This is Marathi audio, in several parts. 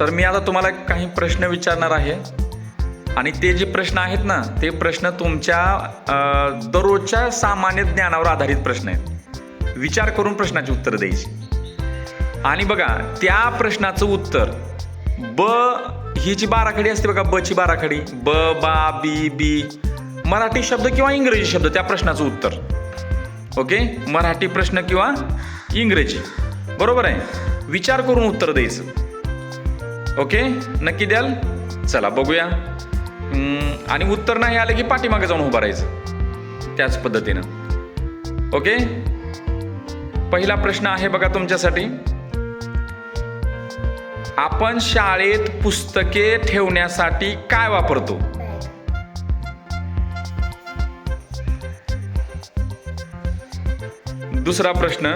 तर मी आता तुम्हाला काही प्रश्न विचारणार आहे आणि ते जे प्रश्न आहेत ना, ते प्रश्न तुमच्या दररोजच्या सामान्य ज्ञानावर आधारित प्रश्न आहेत. विचार करून प्रश्नाची उत्तरं द्यायची. आणि बघा, त्या प्रश्नाचं उत्तर ब ही जी बाराखडी असते बघा, ब ची बाराखडी, ब, बा, बी, बी, मराठी शब्द किंवा इंग्रजी शब्द, त्या प्रश्नाचं उत्तर. ओके, मराठी प्रश्न किंवा इंग्रजी, बरोबर आहे. विचार करून उत्तर द्यायचं. ओके, नक्की द्याल. चला बघूया. आणि उत्तर नाही आलं की पाठीमागे जाऊन उभं राहायचं त्याच पद्धतीनं. ओके, पहिला प्रश्न आहे बघा तुमच्यासाठी. आपण शाळेत पुस्तके ठेवण्यासाठी काय वापरतो? दुसरा प्रश्न,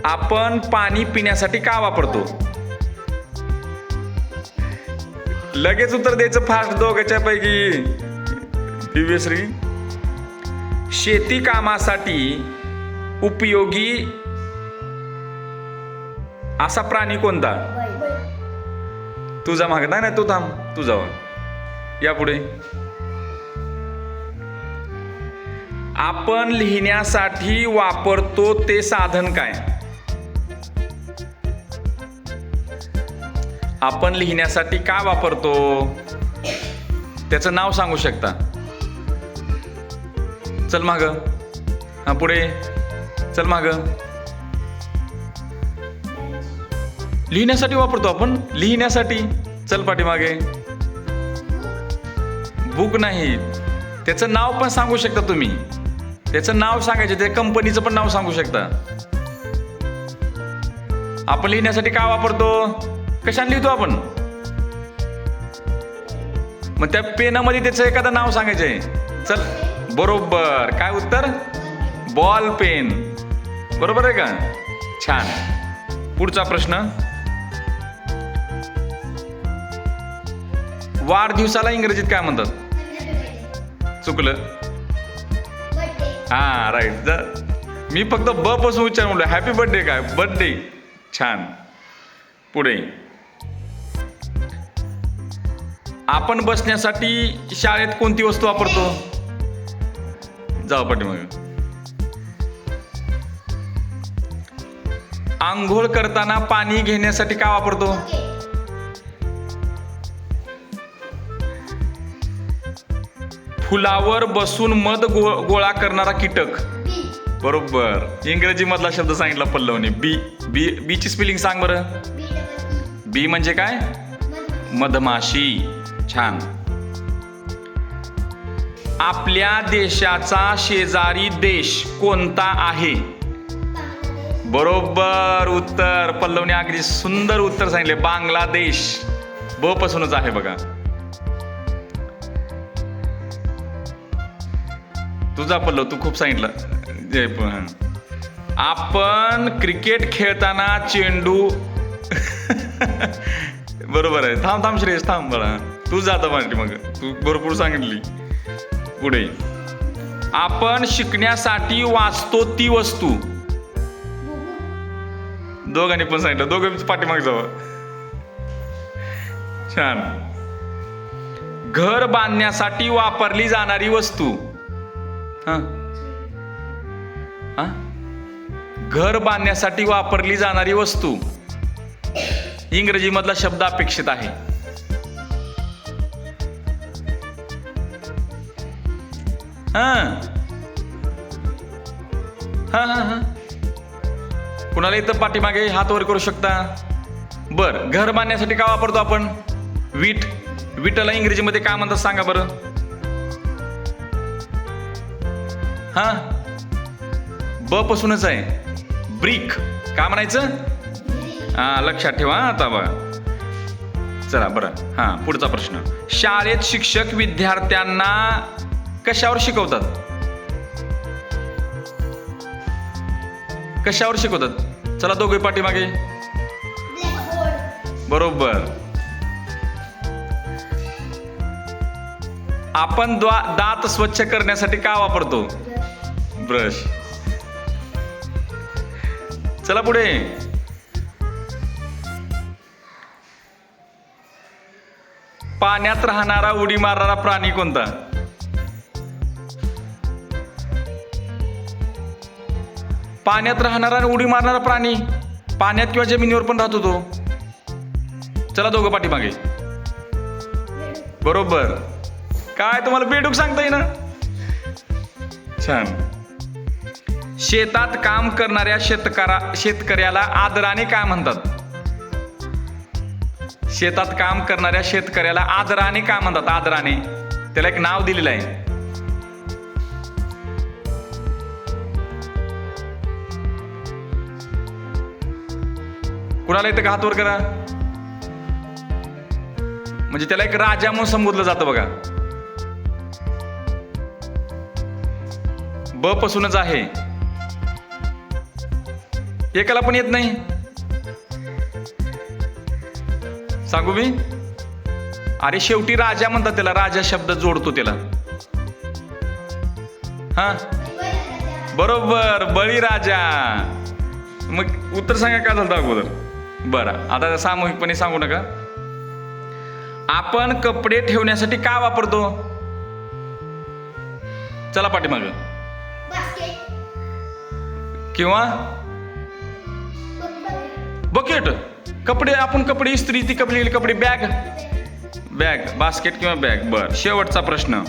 आपण पाणी पिण्यासाठी का वापरतो? लगेच उत्तर द्यायचं फास्ट, दोघांच्या पैकी. दिव्यश्री, शेती कामासाठी उपयोगी असा प्राणी कोणता? तुझा माग नाही, तू थांब, तू जाऊ या पुढे. आपण लिहिण्यासाठी वापरतो ते साधन काय? आपण लिहिण्यासाठी काय वापरतो त्याचं नाव सांगू शकता? चल माग, हा पुढे चल माग. लिहिण्यासाठी वापरतो आपण, लिहिण्यासाठी. चल पाठीमागे. बुक नाही, त्याचं नाव पण सांगू शकता तुम्ही. त्याचं नाव सांगायचं, त्या कंपनीचं पण नाव सांगू शकता. आपण लिहिण्यासाठी काय वापरतो? कशाने लिहितो आपण? मग त्या पेनामध्ये त्याचं एखादं नाव सांगायचंय. चल, बरोबर. काय उत्तर? Ball pen. बरोबर आहे का? छान. पुढचा प्रश्न, वाढदिवसाला इंग्रजीत काय म्हणतात? चुकलं. हा, राईट. मी फक्त ब पासून उच्चार म्हणलो. हॅपी बर्थडे काय? बर्थडे. छान. पुढे, आपण बसण्यासाठी शाळेत कोणती वस्तू वापरतो? जाऊ पाठीमागे. आंघोळ करताना पाणी घेण्यासाठी काय वापरतो? फुलावर बसून मध गोळा करणारा कीटक. बरोबर. इंग्रजी मधला शब्द सांगितला पल्लवने. बी. बी, बीची स्पेलिंग सांग बरं. बी म्हणजे काय? मधमाशी. छान. आपल्या देशाचा शेजारी देश कोणता आहे? बरोबर उत्तर. पल्लवने अगदी सुंदर उत्तर सांगितले. बांगलादेश. ब पासूनच आहे बघा. तुझा पल्लव, तू खूप सांगितलं. आपण क्रिकेट खेळताना चेंडू बरोबर आहे. थांब थांब श्रेयस, थांब बळा. तू जाता पाठी मग, तू भरपूर सांगितली. पुढे, आपण शिकण्यासाठी वाचतो ती वस्तू. दोघांनी पण सांगितलं. दोघं पाठीमाग जावं. छान. घर बांधण्यासाठी वापरली जाणारी वस्तू. घर बांधण्यासाठी वापरली जाणारी वस्तू. इंग्रजी मधला शब्द अपेक्षित आहे. कुणाला इथं पाठीमागे हात वर करू शकता. बर, घर बांधण्यासाठी काय वापरतो आपण? वीट. विटाला इंग्रजीमध्ये काय म्हणतात सांगा बरं. हा, ब पासूनच आहे. ब्रिक. काय म्हणायचं? हा, लक्षात ठेवा आता बघा. चला बरं. हा, पुढचा प्रश्न, शाळेत शिक्षक विद्यार्थ्यांना कशावर शिकवतात? कशावर शिकवतात? चला दोघे पाठीमागे. बरोबर. आपण दात स्वच्छ करण्यासाठी काय वापरतो? ब्रश. चला पुढे. पाण्यात राहणारा उडी मारणारा प्राणी कोणता? पाण्यात राहणारा आणि उडी मारणारा प्राणी पाण्यात किंवा जमिनीवर पण राहतो तो. चला दोघं पाठीमागे. बरोबर. काय तुम्हाला बेडूक सांगता येईना? छान. शेतात काम करणाऱ्या शेतकऱ्याला आदराने काय म्हणतात? शेतात काम करणाऱ्या शेतकऱ्याला आदराने काय म्हणतात? आदराने त्याला एक नाव दिलेलं आहे. कुणाला येतं का? हात वर करा. म्हणजे त्याला एक राजा म्हणून संबोधलं जातं बघा. ब पासूनच आहे. एकाला पण येत नाही. सांगू मी? अरे शेवटी राजा म्हणतात त्याला. राजा शब्द जोडतो त्याला. हा बरोबर, बळीराजा. मग उत्तर सांगा काय झालं अगोदर. बरं, आता सामूहिकपणे सांगू नका. आपण कपडे ठेवण्यासाठी काय वापरतो? चला पाठीमाग. किंवा बकेट. कपडे, आपण कपडे इस्त्री, ती कपडे बॅग. बास्केट किंवा बॅग. बर, शेवटचा प्रश्न.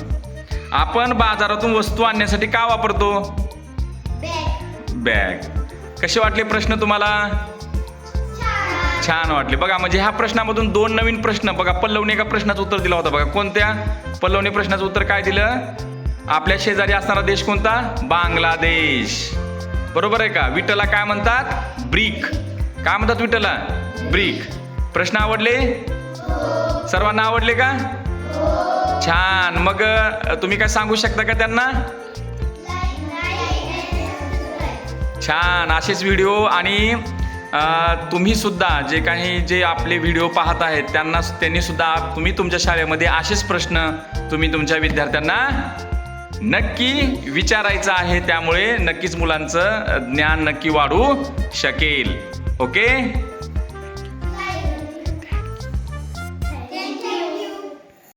आपण बाजारातून वस्तू आणण्यासाठी काय वापरतो? बॅग. कसे वाटले प्रश्न तुम्हाला? छान वाटले बघा. म्हणजे ह्या प्रश्नामधून 2 नवीन प्रश्न बघा. पल्लवने एका प्रश्नाचं उत्तर दिलं होतं बघा. कोणत्या? पल्लवने प्रश्नाचं उत्तर काय दिलं? आपल्या शेजारी असणारा देश कोणता? बांगलादेश. बरोबर आहे का? विटला काय म्हणतात? ब्रिक. काय म्हणतात विटला? ब्रिक. प्रश्न आवडले? सर्वांना आवडले का? छान. मग तुम्ही काय सांगू शकता का त्यांना? छान. असेच व्हिडिओ आणि तुम्ही सुद्धा जे आपले व्हिडिओ पाहत आहेत त्यांनी सुद्धा तुम्ही तुमच्या शाळेमध्ये असेच प्रश्न तुम्ही तुमच्या विद्यार्थ्यांना नक्की विचारायचं आहे. त्यामुळे नक्कीच मुलांचं ज्ञान नक्की वाढू शकेल. ओके.